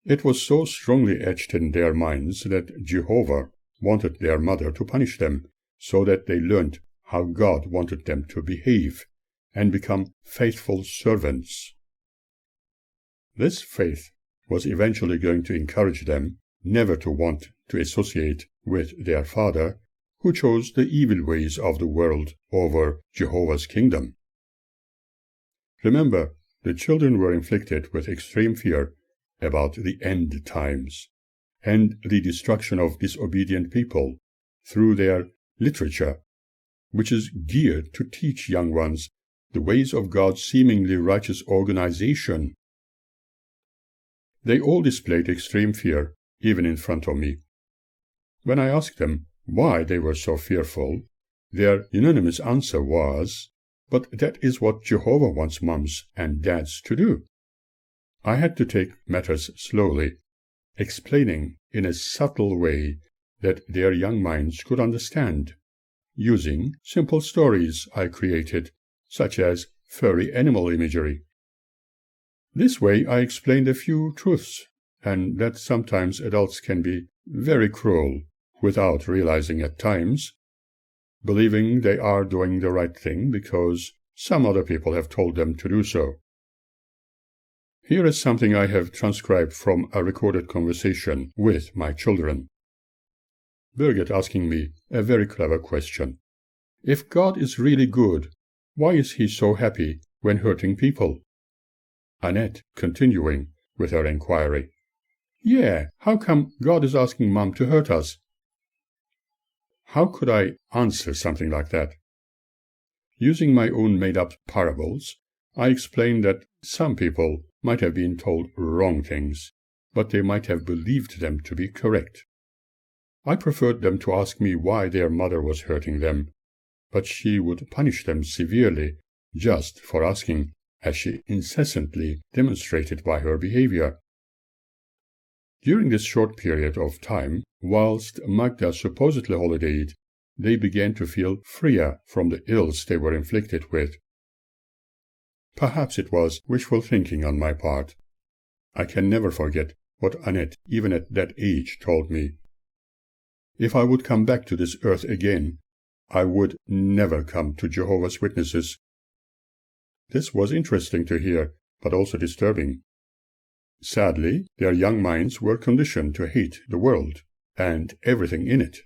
It was so strongly etched in their minds that Jehovah wanted their mother to punish them, so that they learned how God wanted them to behave and become faithful servants. This faith was eventually going to encourage them never to want to associate with their father, who chose the evil ways of the world over Jehovah's kingdom. Remember, the children were inflicted with extreme fear about the end times and the destruction of disobedient people through their literature, which is geared to teach young ones the ways of God's seemingly righteous organization. They all displayed extreme fear, even in front of me. When I asked them why they were so fearful, their unanimous answer was, "But that is what Jehovah wants moms and dads to do." I had to take matters slowly, explaining in a subtle way that their young minds could understand, using simple stories I created, such as furry animal imagery. This way I explained a few truths, and that sometimes adults can be very cruel without realizing at times, believing they are doing the right thing because some other people have told them to do so. Here is something I have transcribed from a recorded conversation with my children. Birgit asking me a very clever question. If God is really good, why is he so happy when hurting people? Annette continuing with her inquiry. Yeah, how come God is asking Mom to hurt us? How could I answer something like that? Using my own made-up parables, I explained that some people might have been told wrong things, but they might have believed them to be correct. I preferred them to ask me why their mother was hurting them, but she would punish them severely just for asking, as she incessantly demonstrated by her behavior. During this short period of time, whilst Magda supposedly holidayed, they began to feel freer from the ills they were inflicted with. Perhaps it was wishful thinking on my part. I can never forget what Annette, even at that age, told me. If I would come back to this earth again, I would never come to Jehovah's Witnesses. This was interesting to hear, but also disturbing. Sadly, their young minds were conditioned to hate the world and everything in it.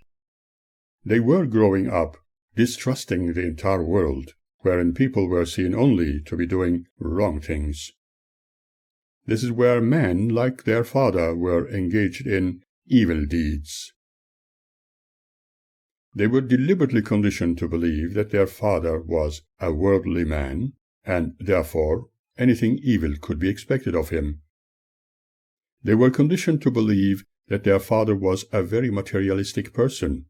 They were growing up distrusting the entire world, wherein people were seen only to be doing wrong things. This is where men, like their father, were engaged in evil deeds. They were deliberately conditioned to believe that their father was a worldly man, and therefore anything evil could be expected of him. They were conditioned to believe that their father was a very materialistic person,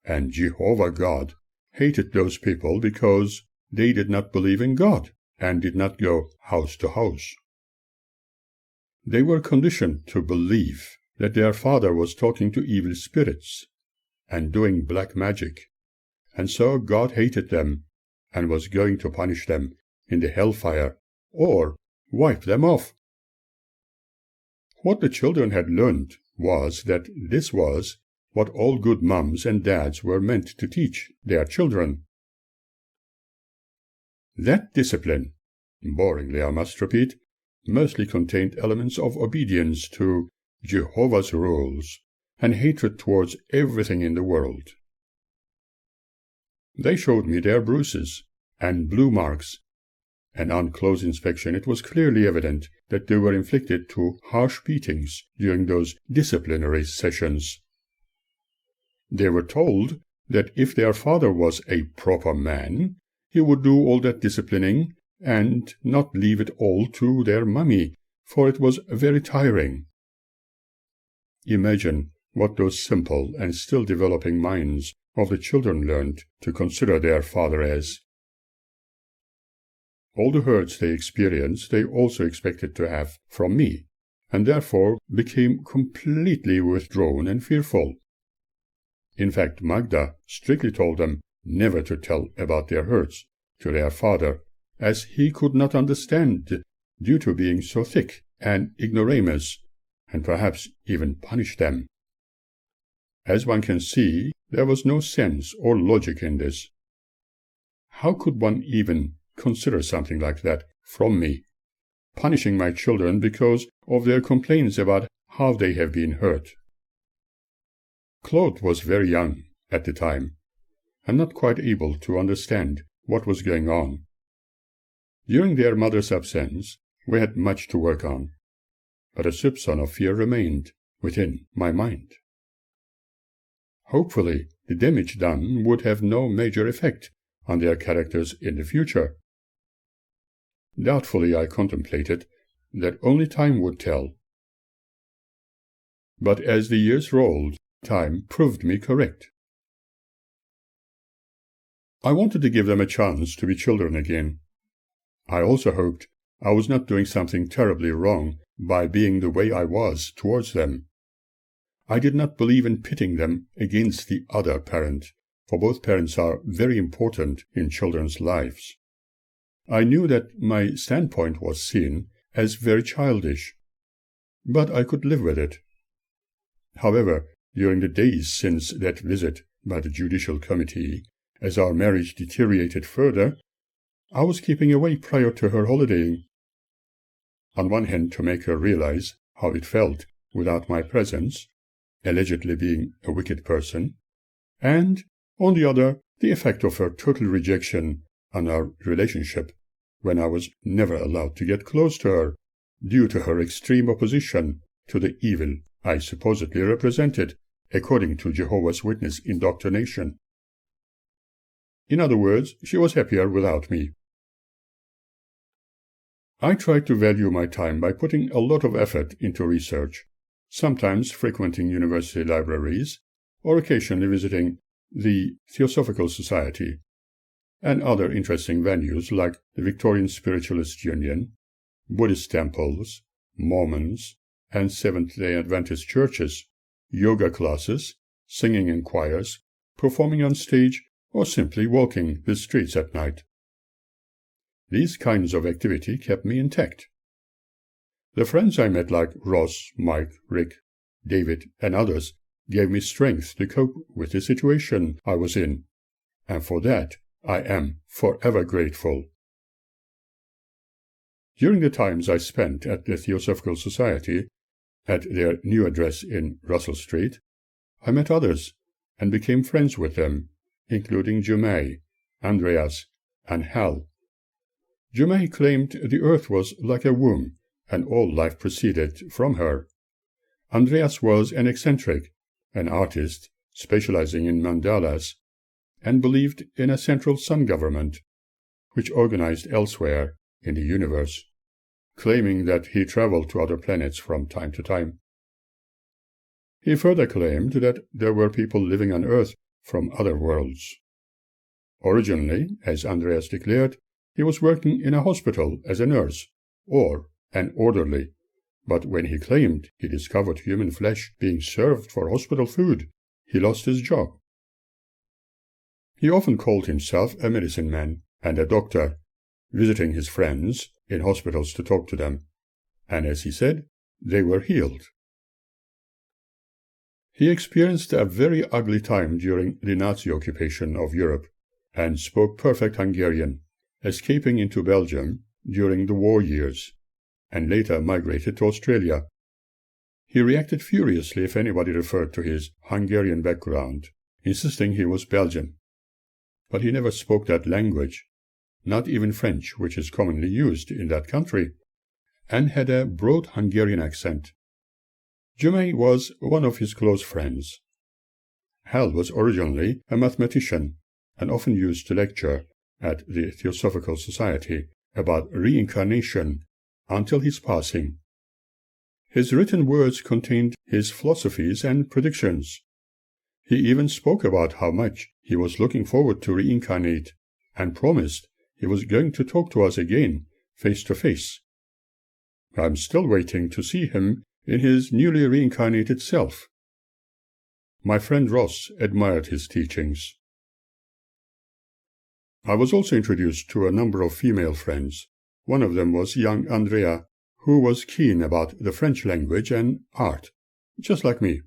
and Jehovah God hated those people because they did not believe in God and did not go house to house. They were conditioned to believe that their father was talking to evil spirits and doing black magic, and so God hated them and was going to punish them in the hellfire or wipe them off. What the children had learned was that this was what all good moms and dads were meant to teach their children. That discipline, boringly I must repeat, mostly contained elements of obedience to Jehovah's rules and hatred towards everything in the world. They showed me their bruises and blue marks, and on close inspection it was clearly evident that they were inflicted to harsh beatings during those disciplinary sessions. They were told that if their father was a proper man, he would do all that disciplining and not leave it all to their mummy, for it was very tiring. Imagine what those simple and still developing minds of the children learned to consider their father as. All the hurts they experienced they also expected to have from me, and therefore became completely withdrawn and fearful. In fact, Magda strictly told them never to tell about their hurts to their father, as he could not understand due to being so thick and ignoramus, and perhaps even punish them. As one can see, there was no sense or logic in this. How could one even consider something like that from me, punishing my children because of their complaints about how they have been hurt? Claude was very young at the time, and not quite able to understand what was going on. During their mother's absence, we had much to work on, but a soupçon of fear remained within my mind. Hopefully, the damage done would have no major effect on their characters in the future. Doubtfully I contemplated that only time would tell. But as the years rolled, time proved me correct. I wanted to give them a chance to be children again. I also hoped I was not doing something terribly wrong by being the way I was towards them. I did not believe in pitting them against the other parent, for both parents are very important in children's lives. I knew that my standpoint was seen as very childish, but I could live with it. However, during the days since that visit by the Judicial Committee, as our marriage deteriorated further, I was keeping away prior to her holidaying. On one hand, to make her realize how it felt without my presence, allegedly being a wicked person, and, on the other, the effect of her total rejection on our relationship, when I was never allowed to get close to her, due to her extreme opposition to the evil I supposedly represented, according to Jehovah's Witness indoctrination. In other words, she was happier without me. I tried to value my time by putting a lot of effort into research, sometimes frequenting university libraries, or occasionally visiting the Theosophical Society, and other interesting venues like the Victorian Spiritualist Union, Buddhist temples, Mormons, and Seventh-day Adventist churches, yoga classes, singing in choirs, performing on stage, or simply walking the streets at night. These kinds of activity kept me intact. The friends I met like Ross, Mike, Rick, David, and others gave me strength to cope with the situation I was in, and for that I am forever grateful. During the times I spent at the Theosophical Society, at their new address in Russell Street, I met others and became friends with them, including Jumei, Andreas, and Hal. Jumei claimed the earth was like a womb, and all life proceeded from her. Andreas was an eccentric, an artist specializing in mandalas, and believed in a central sun government, which organized elsewhere in the universe, claiming that he traveled to other planets from time to time. He further claimed that there were people living on Earth from other worlds. Originally, as Andreas declared, he was working in a hospital as a nurse, or an orderly, but when he claimed he discovered human flesh being served for hospital food, he lost his job. He often called himself a medicine man and a doctor, visiting his friends in hospitals to talk to them, and as he said, they were healed. He experienced a very ugly time during the Nazi occupation of Europe, and spoke perfect Hungarian, escaping into Belgium during the war years, and later migrated to Australia. He reacted furiously if anybody referred to his Hungarian background, insisting he was Belgian. But he never spoke that language, not even French, which is commonly used in that country, and had a broad Hungarian accent. Jumei was one of his close friends. Hal was originally a mathematician, and often used to lecture at the Theosophical Society about reincarnation until his passing. His written words contained his philosophies and predictions. He even spoke about how much he was looking forward to reincarnate, and promised he was going to talk to us again, face to face. I'm still waiting to see him in his newly reincarnated self. My friend Ross admired his teachings. I was also introduced to a number of female friends. One of them was young Andrea, who was keen about the French language and art, just like me.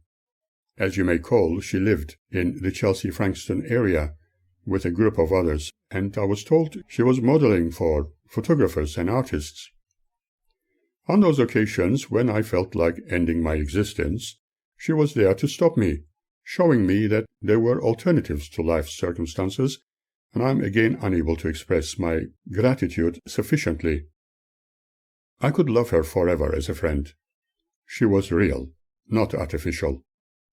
As you may call, she lived in the Chelsea-Frankston area with a group of others, and I was told she was modeling for photographers and artists. On those occasions when I felt like ending my existence, she was there to stop me, showing me that there were alternatives to life's circumstances, and I'm again unable to express my gratitude sufficiently. I could love her forever as a friend. She was real, not artificial,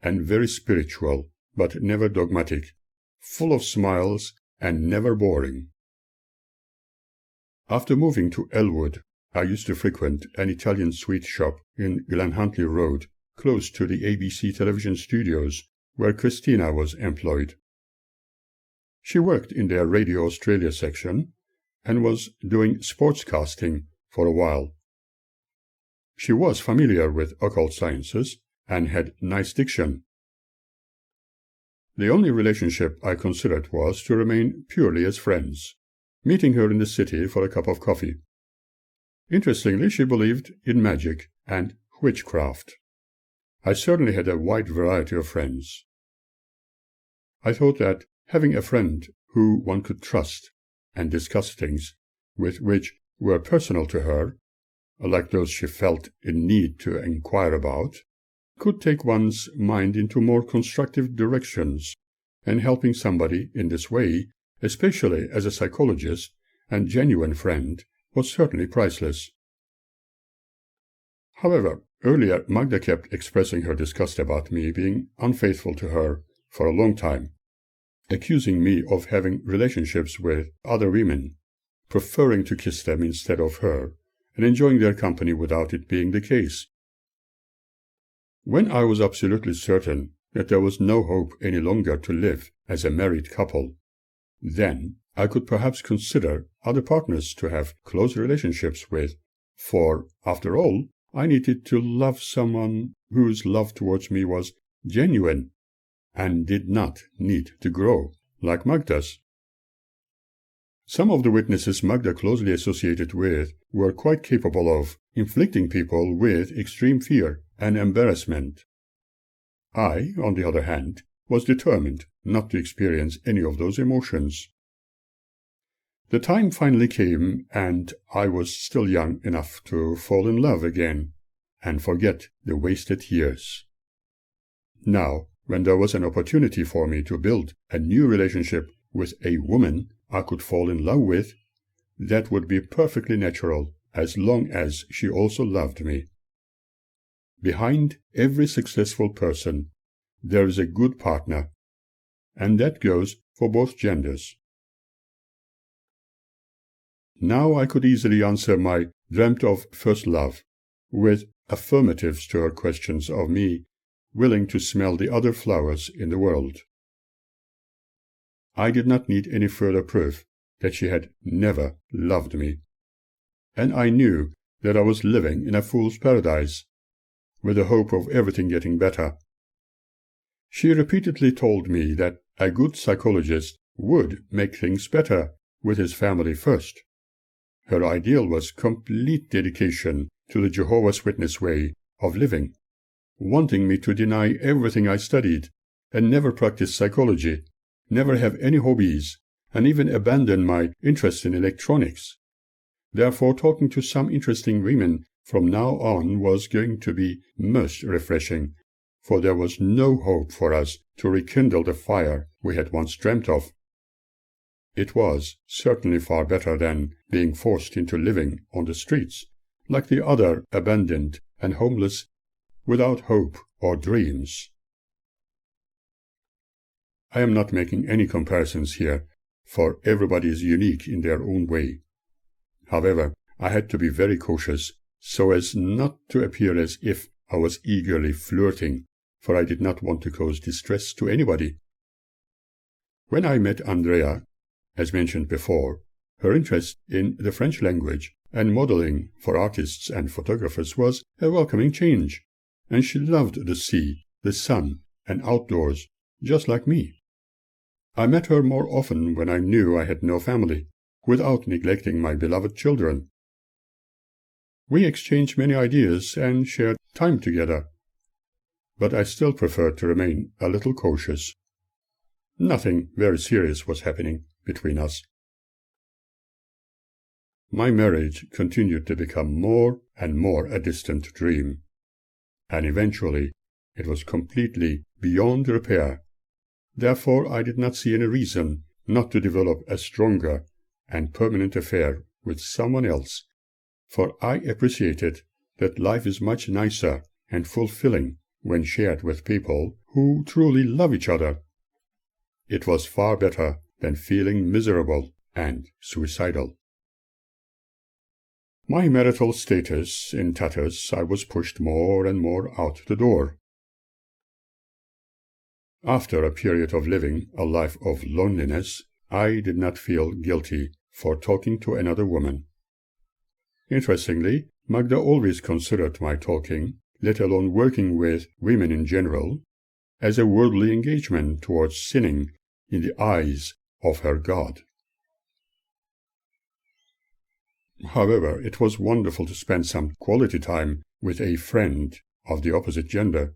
and very spiritual, but never dogmatic, full of smiles and never boring. After moving to Elwood, I used to frequent an Italian sweet shop in Glenhuntly Road, close to the ABC television studios, where Christina was employed. She worked in their Radio Australia section and was doing sportscasting for a while. She was familiar with occult sciences and had nice diction. The only relationship I considered was to remain purely as friends, meeting her in the city for a cup of coffee. Interestingly, she believed in magic and witchcraft. I certainly had a wide variety of friends. I thought that having a friend who one could trust and discuss things with which were personal to her, like those she felt in need to inquire about, could take one's mind into more constructive directions, and helping somebody in this way, especially as a psychologist and genuine friend, was certainly priceless. However, earlier Magda kept expressing her disgust about me being unfaithful to her for a long time, accusing me of having relationships with other women, preferring to kiss them instead of her, and enjoying their company without it being the case. When I was absolutely certain that there was no hope any longer to live as a married couple, then I could perhaps consider other partners to have close relationships with, for, after all, I needed to love someone whose love towards me was genuine and did not need to grow, like Magda's. Some of the witnesses Magda closely associated with were quite capable of inflicting people with extreme fear and embarrassment. I, on the other hand, was determined not to experience any of those emotions. The time finally came, and I was still young enough to fall in love again and forget the wasted years. Now, when there was an opportunity for me to build a new relationship with a woman I could fall in love with, that would be perfectly natural as long as she also loved me. Behind every successful person, there is a good partner, and that goes for both genders. Now I could easily answer my dreamt of first love with affirmatives to her questions of me willing to smell the other flowers in the world. I did not need any further proof that she had never loved me, and I knew that I was living in a fool's paradise, with the hope of everything getting better. She repeatedly told me that a good psychologist would make things better with his family first. Her ideal was complete dedication to the Jehovah's Witness way of living, wanting me to deny everything I studied and never practice psychology, never have any hobbies, and even abandon my interest in electronics. Therefore, talking to some interesting women from now on was going to be most refreshing, for there was no hope for us to rekindle the fire we had once dreamt of. It was certainly far better than being forced into living on the streets, like the other abandoned and homeless, without hope or dreams. I am not making any comparisons here, for everybody is unique in their own way. However, I had to be very cautious so as not to appear as if I was eagerly flirting, for I did not want to cause distress to anybody. When I met Andrea, as mentioned before, her interest in the French language and modeling for artists and photographers was a welcoming change, and she loved the sea, the sun, and outdoors, just like me. I met her more often when I knew I had no family, without neglecting my beloved children. We exchanged many ideas and shared time together, but I still preferred to remain a little cautious. Nothing very serious was happening between us. My marriage continued to become more and more a distant dream, and eventually it was completely beyond repair. Therefore, I did not see any reason not to develop a stronger and permanent affair with someone else, for I appreciated that life is much nicer and fulfilling when shared with people who truly love each other. It was far better than feeling miserable and suicidal. My marital status in tatters, I was pushed more and more out the door. After a period of living a life of loneliness, I did not feel guilty for talking to another woman. Interestingly, Magda always considered my talking, let alone working with women in general, as a worldly engagement towards sinning in the eyes of her God. However, it was wonderful to spend some quality time with a friend of the opposite gender.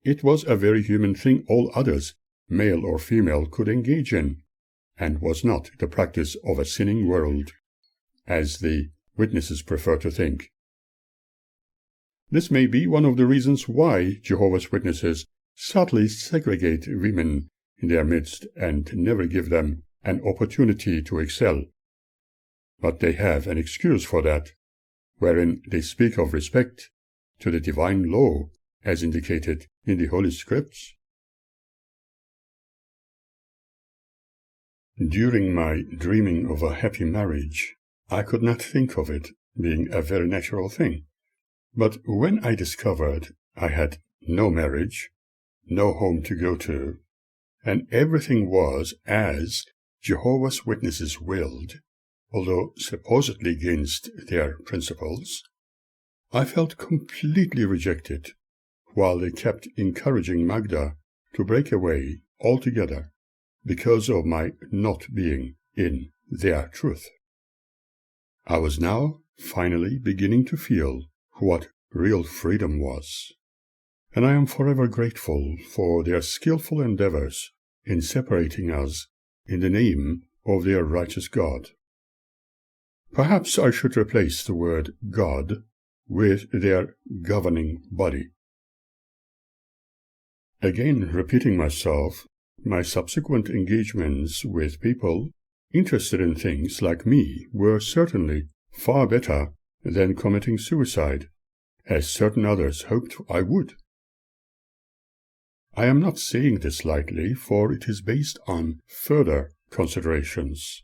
It was a very human thing all others, male or female, could engage in, and was not the practice of a sinning world, as the witnesses prefer to think. This may be one of the reasons why Jehovah's Witnesses subtly segregate women in their midst and never give them an opportunity to excel. But they have an excuse for that, wherein they speak of respect to the divine law as indicated in the Holy Scripts. During my dreaming of a happy marriage, I could not think of it being a very natural thing. But when I discovered I had no marriage, no home to go to, and everything was as Jehovah's Witnesses willed, although supposedly against their principles, I felt completely rejected, while they kept encouraging Magda to break away altogether because of my not being in their truth. I was now finally beginning to feel what real freedom was, and I am forever grateful for their skillful endeavors in separating us in the name of their righteous God. Perhaps I should replace the word God with their governing body. Again, repeating myself, my subsequent engagements with people interested in things like me were certainly far better than committing suicide, as certain others hoped I would. I am not saying this lightly, for it is based on further considerations.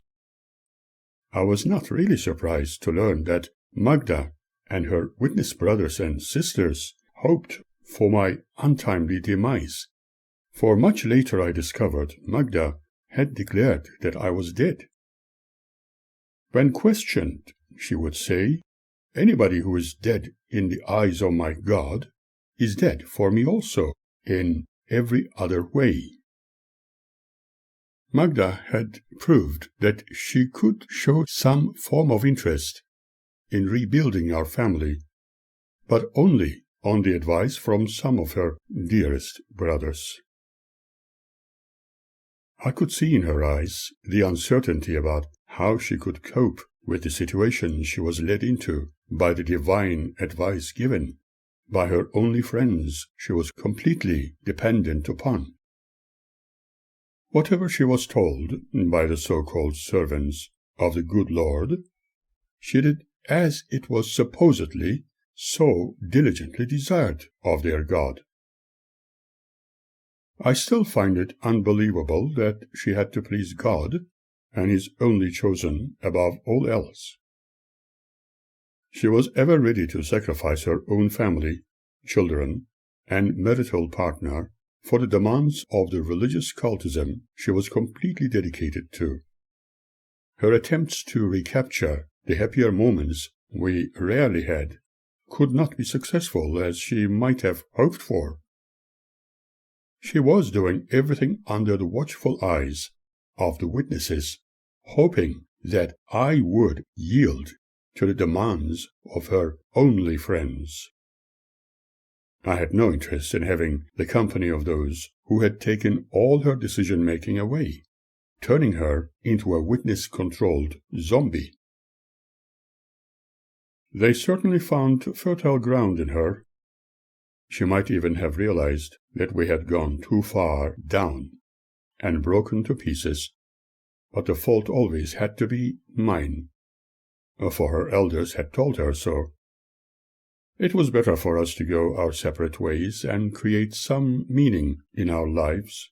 I was not really surprised to learn that Magda and her witness brothers and sisters hoped for my untimely demise, for much later I discovered Magda had declared that I was dead. When questioned, she would say, "Anybody who is dead in the eyes of my God is dead for me also, in every other way." Magda had proved that she could show some form of interest in rebuilding our family, but only on the advice from some of her dearest brothers. I could see in her eyes the uncertainty about how she could cope with the situation she was led into by the divine advice given by her only friends she was completely dependent upon. Whatever she was told by the so-called servants of the good Lord, she did as it was supposedly so diligently desired of their God. I still find it unbelievable that she had to please God and His only chosen above all else. She was ever ready to sacrifice her own family, children, and marital partner for the demands of the religious cultism she was completely dedicated to. Her attempts to recapture the happier moments we rarely had could not be successful as she might have hoped for. She was doing everything under the watchful eyes of the witnesses, hoping that I would yield to the demands of her only friends. I had no interest in having the company of those who had taken all her decision-making away, turning her into a witness-controlled zombie. They certainly found fertile ground in her. She might even have realized that we had gone too far down and broken to pieces, but the fault always had to be mine, for her elders had told her so. It was better for us to go our separate ways and create some meaning in our lives.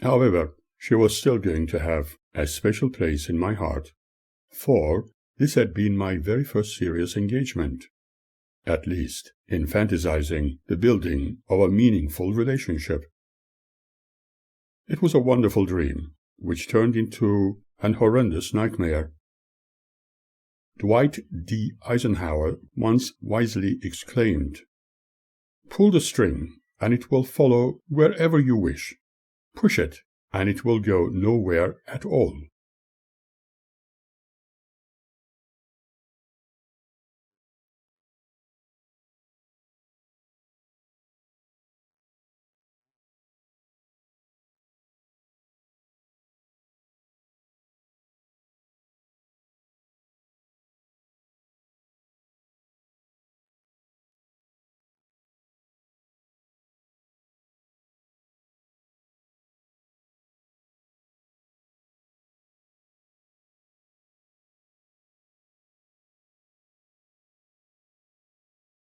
However, she was still going to have a special place in my heart, for this had been my very first serious engagement, at least in fantasizing the building of a meaningful relationship. It was a wonderful dream, which turned into an horrendous nightmare. Dwight D. Eisenhower once wisely exclaimed, "Pull the string, and it will follow wherever you wish. Push it, and it will go nowhere at all."